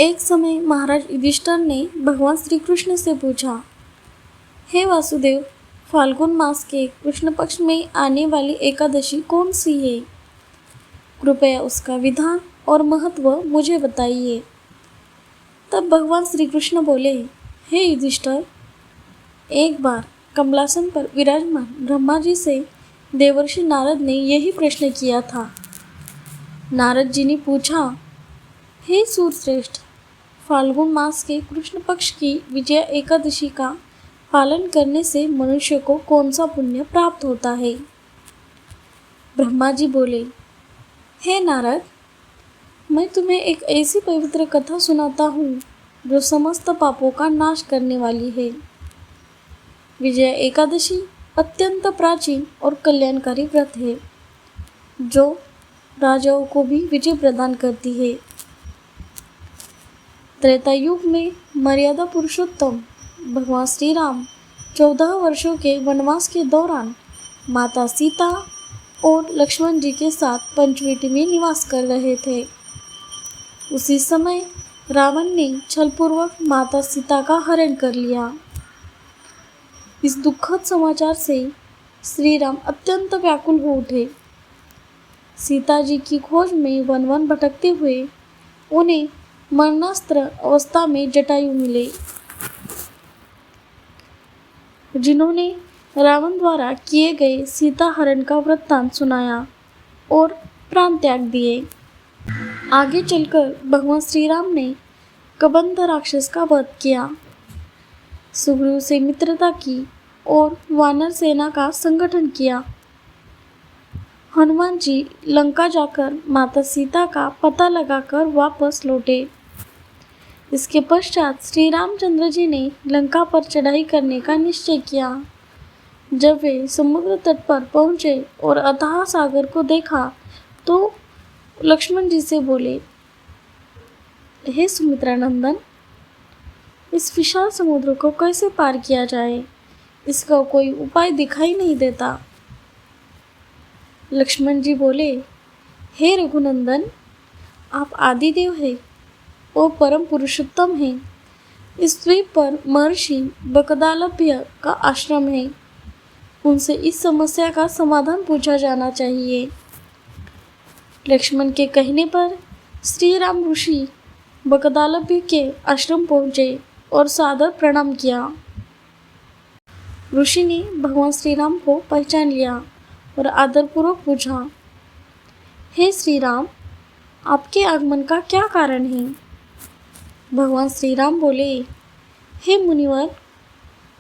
एक समय महाराज युधिष्ठिर ने भगवान श्री कृष्ण से पूछा, हे वासुदेव, फाल्गुन मास के कृष्ण पक्ष में आने वाली एकादशी कौन सी है? कृपया उसका विधान और महत्व मुझे बताइए। तब भगवान श्री कृष्ण बोले, हे युधिष्ठिर, एक बार कमलासन पर विराजमान ब्रह्मा जी से देवर्षि नारद ने यही प्रश्न किया था। नारद जी ने पूछा, हे सूरश्रेष्ठ, फाल्गुन मास के कृष्ण पक्ष की विजया एकादशी का पालन करने से मनुष्य को कौन सा पुण्य प्राप्त होता है? ब्रह्मा जी बोले, हे नारद, मैं तुम्हें एक ऐसी पवित्र कथा सुनाता हूँ जो समस्त पापों का नाश करने वाली है। विजया एकादशी अत्यंत प्राचीन और कल्याणकारी व्रत है जो राजाओं को भी विजय प्रदान करती है। त्रेता युग में मर्यादा पुरुषोत्तम भगवान श्री राम 14 वर्षों के वनवास के दौरान माता सीता और लक्ष्मण जी के साथ पंचवटी में निवास कर रहे थे। उसी समय रावण ने छलपूर्वक माता सीता का हरण कर लिया। इस दुखद समाचार से श्री राम अत्यंत व्याकुल हो उठे। सीता जी की खोज में वन वन भटकते हुए उन्हें मरणास्त्र अवस्था में जटायु मिले, जिन्होंने रावण द्वारा किए गए सीता हरण का वृत्तांत सुनाया और प्राण त्याग दिए। आगे चलकर भगवान श्री राम ने कबंध राक्षस का वध किया, सुग्रीव से मित्रता की और वानर सेना का संगठन किया। हनुमान जी लंका जाकर माता सीता का पता लगाकर वापस लौटे। इसके पश्चात श्री रामचंद्र जी ने लंका पर चढ़ाई करने का निश्चय किया। जब वे समुद्र तट पर पहुंचे और अथाह सागर को देखा तो लक्ष्मण जी से बोले, हे सुमित्रा नंदन, इस विशाल समुद्र को कैसे पार किया जाए? इसका कोई उपाय दिखाई नहीं देता। लक्ष्मण जी बोले, हे रघुनंदन, आप आदिदेव हैं और परम पुरुषोत्तम हैं। इस द्वीप पर महर्षि बकदालभ्य का आश्रम है। उनसे इस समस्या का समाधान पूछा जाना चाहिए। लक्ष्मण के कहने पर श्री राम ऋषि बकदालभ्य के आश्रम पहुँचे और सादर प्रणाम किया। ऋषि ने भगवान श्री राम को पहचान लिया और आदरपूर्वक पूछा, हे श्री राम, आपके आगमन का क्या कारण है? भगवान श्री राम बोले, हे मुनिवर,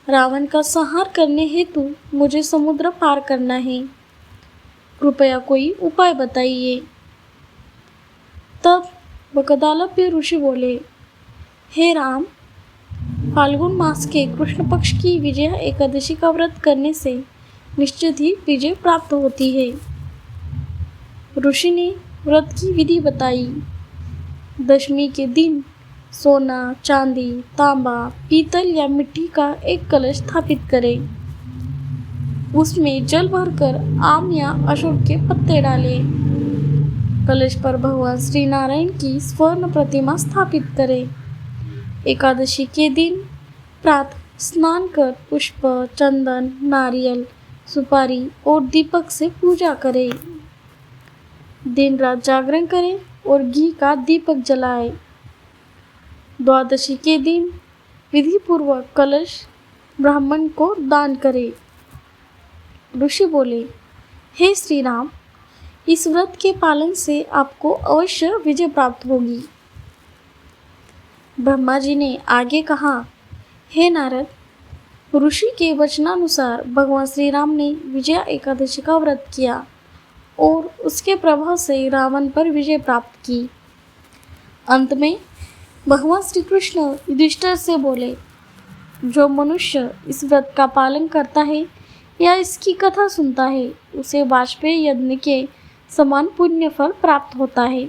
रावण का संहार करने हेतु मुझे समुद्र पार करना है। कृपया कोई उपाय बताइए। तब बकदालभ्य ऋषि बोले, हे राम, फाल्गुन मास के कृष्ण पक्ष की विजया एकादशी का व्रत करने से निश्चित ही विजय प्राप्त होती है। ऋषि ने व्रत की विधि बताई। दशमी के दिन सोना, चांदी, तांबा, पीतल या मिट्टी का एक कलश स्थापित करें। उसमें जल भरकर आम या अशोक के पत्ते डालें। कलश पर भगवान श्री नारायण की स्वर्ण प्रतिमा स्थापित करें। एकादशी के दिन प्रातः स्नान कर पुष्प, चंदन, नारियल, सुपारी और दीपक से पूजा करें। दिन रात जागरण करें और घी का दीपक जलाएं। द्वादशी के दिन विधि पूर्वक कलश ब्राह्मण को दान करें। ऋषि बोले, हे श्री राम, इस व्रत के पालन से आपको अवश्य विजय प्राप्त होगी। ब्रह्मा जी ने आगे कहा, हे नारद, ऋषि के वचनानुसार भगवान श्री राम ने विजया एकादशी का व्रत किया और उसके प्रभाव से रावण पर विजय प्राप्त की। अंत में भगवान श्री कृष्ण युधिष्ठिर से बोले, जो मनुष्य इस व्रत का पालन करता है या इसकी कथा सुनता है, उसे वाजपेयी यज्ञ के समान पुण्य फल प्राप्त होता है।